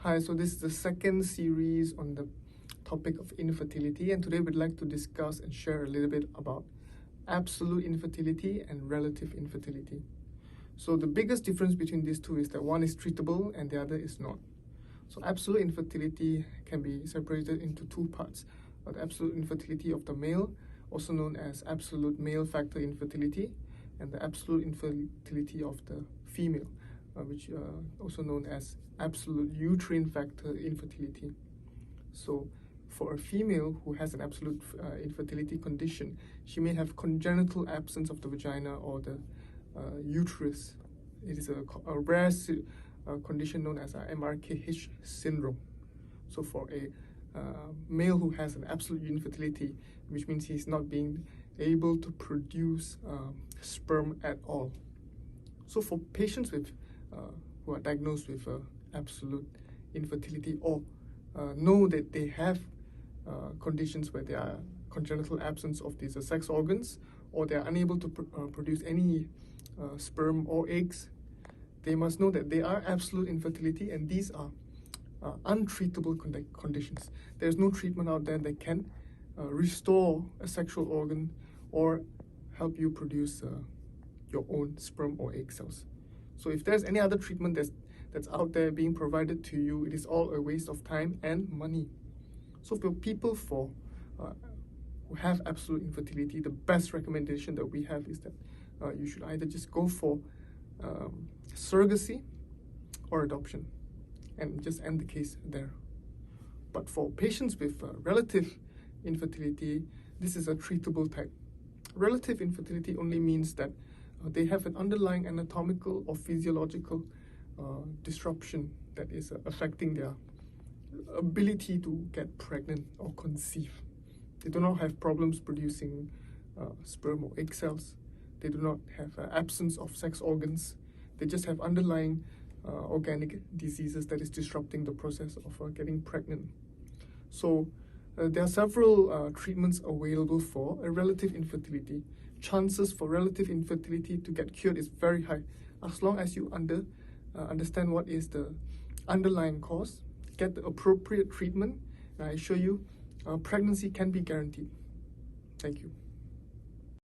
Hi, so this is the second series on the topic of infertility, and today we'd like to discuss and share a little bit about absolute infertility and relative infertility. So the biggest difference between these two is that one is treatable and the other is not. So absolute infertility can be separated into two parts. The absolute infertility of the male, also known as absolute male factor infertility, and the absolute infertility of the female, which also known as absolute uterine factor infertility. So for a female who has an absolute infertility condition, she may have congenital absence of the vagina or the uterus. It is a rare condition known as MRKH syndrome. So for a male who has an absolute infertility, which means he's not being able to produce sperm at all. So for patients with who are diagnosed with absolute infertility or know that they have conditions where there are congenital absence of these sex organs, or they are unable to produce any sperm or eggs, they must know that they are absolute infertility, and these are untreatable conditions. There's no treatment out there that can restore a sexual organ or help you produce your own sperm or egg cells. So if there's any other treatment that's out there being provided to you, it is all a waste of time and money. So for people who have absolute infertility, the best recommendation that we have is that you should either just go for surrogacy or adoption and just end the case there. But for patients with relative infertility, this is a treatable type. Relative infertility only means that they have an underlying anatomical or physiological disruption that is affecting their ability to get pregnant or conceive. They do not have problems producing sperm or egg cells. They do not have absence of sex organs. They just have underlying organic diseases that is disrupting the process of getting pregnant. So there are several treatments available for a relative infertility. Chances for relative infertility to get cured is very high, as long as you understand what is the underlying cause, get the appropriate treatment, and I assure you pregnancy can be guaranteed. Thank you.